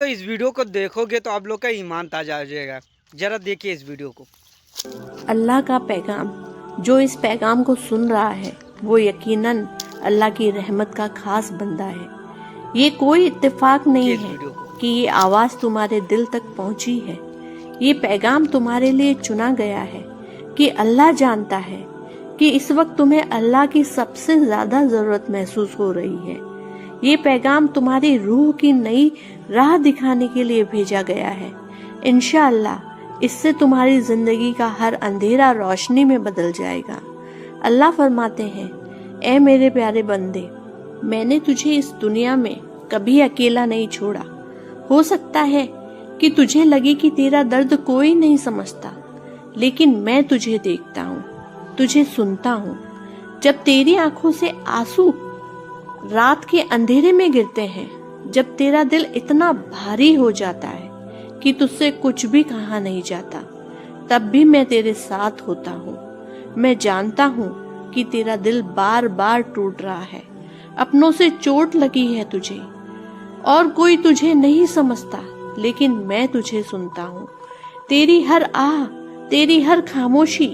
तो इस वीडियो को देखोगे तो आप लोग का ईमान ताजा हो जाएगा। जरा देखिए इस वीडियो को। अल्लाह का पैगाम, जो इस पैगाम को सुन रहा है वो यकीनन अल्लाह की रहमत का खास बंदा है। ये कोई इत्तेफाक नहीं इस है वीडियो को कि ये आवाज तुम्हारे दिल तक पहुंची है। ये पैगाम तुम्हारे लिए चुना गया है कि अल्लाह जानता है कि इस वक्त तुम्हें अल्लाह की सबसे ज्यादा जरूरत महसूस हो रही है। ये पैगाम तुम्हारी रूह की नई राह दिखाने के लिए भेजा गया है। इंशाअल्लाह इससे तुम्हारी जिंदगी का हर अंधेरा रोशनी में बदल जाएगा। अल्लाह फरमाते हैं, ऐ मेरे प्यारे बंदे, मैंने तुझे इस दुनिया में कभी अकेला नहीं छोड़ा। हो सकता है कि तुझे लगे कि तेरा दर्द कोई नहीं समझता, लेकिन मैं तुझे देखता हूँ, तुझे सुनता हूँ। जब तेरी आंखों से आंसू रात के अंधेरे में गिरते हैं, जब तेरा दिल इतना भारी हो जाता है कि तुझसे कुछ भी कहा नहीं जाता, तब भी मैं तेरे साथ होता हूँ। मैं जानता हूँ कि तेरा दिल बार बार टूट रहा है, अपनों से चोट लगी है तुझे, और कोई तुझे नहीं समझता, लेकिन मैं तुझे सुनता हूँ। तेरी हर आह, तेरी हर खामोशी,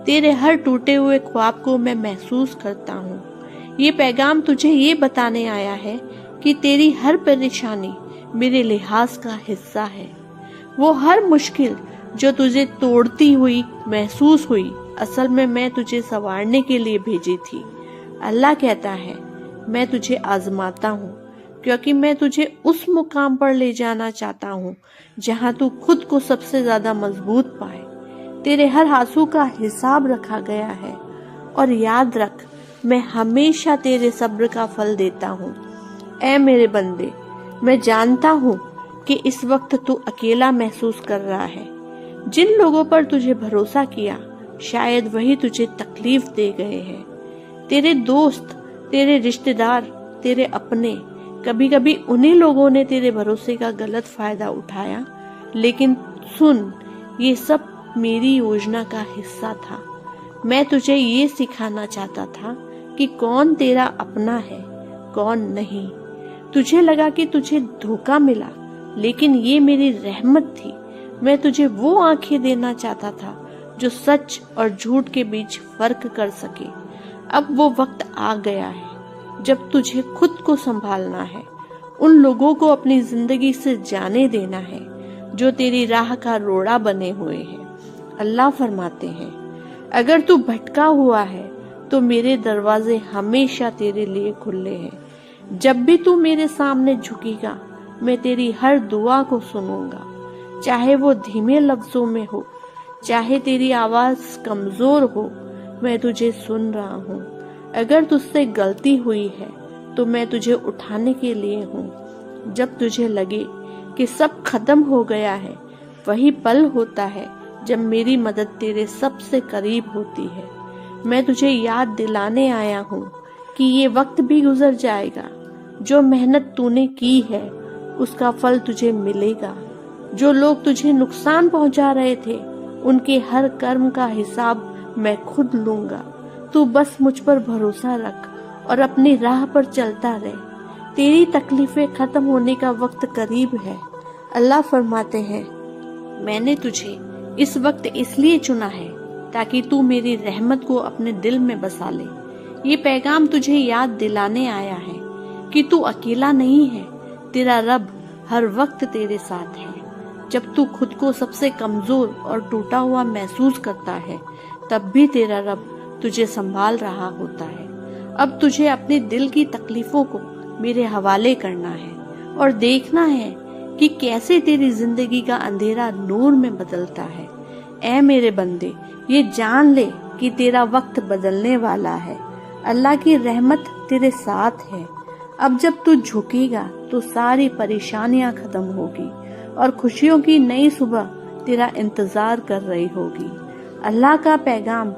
तेरे हर टूटे हुए ख्वाब को मैं महसूस करता हूँ। ये पैगाम तुझे ये बताने आया है कि तेरी हर परेशानी मेरे लिहाज का हिस्सा है। वो हर मुश्किल जो तुझे तोड़ती हुई महसूस हुई, असल में मैं तुझे संवारने के लिए भेजी थी। अल्लाह कहता है, मैं तुझे आजमाता हूँ क्योंकि मैं तुझे उस मुकाम पर ले जाना चाहता हूँ जहाँ तू खुद को सबसे ज्यादा मजबूत पाए। तेरे हर आंसू का हिसाब रखा गया है, और याद रख, मैं हमेशा तेरे सब्र का फल देता हूँ। ऐ मेरे बंदे, मैं जानता हूँ कि इस वक्त तू अकेला महसूस कर रहा है। जिन लोगों पर तुझे भरोसा किया, शायद वही तुझे तकलीफ दे गए हैं। तेरे दोस्त, तेरे रिश्तेदार, तेरे अपने, कभी कभी उन्हीं लोगों ने तेरे भरोसे का गलत फायदा उठाया। लेकिन सुन, ये सब मेरी योजना का हिस्सा था। मैं तुझे ये सिखाना चाहता था कि कौन तेरा अपना है, कौन नहीं। तुझे लगा कि तुझे धोखा मिला, लेकिन ये मेरी रहमत थी। मैं तुझे वो आंखें देना चाहता था जो सच और झूठ के बीच फर्क कर सके। अब वो वक्त आ गया है जब तुझे खुद को संभालना है। उन लोगों को अपनी जिंदगी से जाने देना है जो तेरी राह का रोड़ा बने हुए हैं। अल्लाह फरमाते हैं, अगर तू भटका हुआ है तो मेरे दरवाजे हमेशा तेरे लिए खुले हैं। जब भी तू मेरे सामने झुकेगा, मैं तेरी हर दुआ को सुनूंगा, चाहे वो धीमे लफ्जों में हो, चाहे तेरी आवाज कमजोर हो, मैं तुझे सुन रहा हूँ। अगर तुझसे गलती हुई है तो मैं तुझे उठाने के लिए हूँ। जब तुझे लगे कि सब खत्म हो गया है, वही पल होता है जब मेरी मदद तेरे सबसे करीब होती है। मैं तुझे याद दिलाने आया हूँ कि ये वक्त भी गुजर जाएगा। जो मेहनत तूने की है उसका फल तुझे मिलेगा। जो लोग तुझे नुकसान पहुंचा रहे थे, उनके हर कर्म का हिसाब मैं खुद लूंगा। तू बस मुझ पर भरोसा रख और अपनी राह पर चलता रहे। तेरी तकलीफें खत्म होने का वक्त करीब है। अल्लाह फरमाते हैं, मैंने तुझे इस वक्त इसलिए चुना है ताकि तू मेरी रहमत को अपने दिल में बसा ले। ये पैगाम तुझे याद दिलाने आया है कि तू अकेला नहीं है। तेरा रब हर वक्त तेरे साथ है। जब तू खुद को सबसे कमजोर और टूटा हुआ महसूस करता है, तब भी तेरा रब तुझे संभाल रहा होता है। अब तुझे अपने दिल की तकलीफों को मेरे हवाले करना है और देखना है कि कैसे तेरी जिंदगी का अंधेरा नूर में बदलता है। ऐ मेरे बंदे, ये जान ले कि तेरा वक्त बदलने वाला है। अल्लाह की रहमत तेरे साथ है। अब जब तू झुकेगा तो सारी परेशानियां खत्म होगी और खुशियों की नई सुबह तेरा इंतजार कर रही होगी। अल्लाह का पैगाम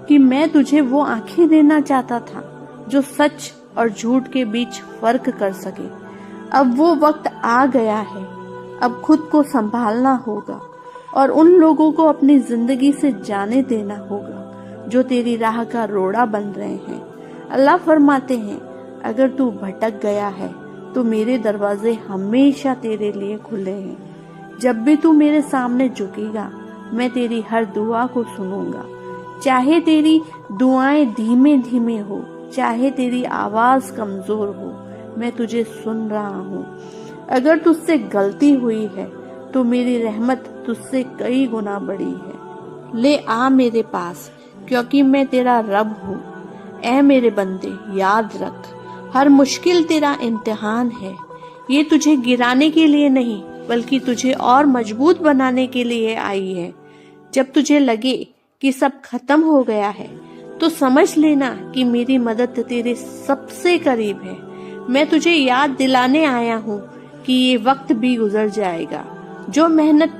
कि मैं तुझे वो आंखें देना चाहता था जो सच और झूठ के बीच फर्क कर सके। अब वो वक्त आ गया है। अब खुद को संभालना होगा और उन लोगों को अपनी जिंदगी से जाने देना होगा जो तेरी राह का रोड़ा बन रहे हैं। अल्लाह फरमाते हैं, अगर तू भटक गया है तो मेरे दरवाजे हमेशा तेरे लिए खुले हैं। जब भी तू मेरे सामने झुकेगा, मैं तेरी हर दुआ को सुनूंगा। चाहे तेरी दुआएं धीमे धीमे हो, चाहे तेरी आवाज कमजोर हो, मैं तुझे सुन रहा हूँ। अगर तुझसे गलती हुई है तो मेरी रहमत तुझसे कई गुना बड़ी है। ले आ मेरे पास, क्योंकि मैं तेरा रब हूँ। ऐ मेरे बंदे, याद रख, हर मुश्किल तेरा इम्तिहान है। ये तुझे गिराने के लिए नहीं, बल्कि तुझे और मजबूत बनाने के लिए आई है। जब तुझे लगे कि सब खत्म हो गया है, तो समझ लेना कि मेरी मदद तेरे सबसे करीब है। मैं तुझे याद दिलाने आया हूँ कि ये वक्त भी गुजर जाएगा। जो मेहनत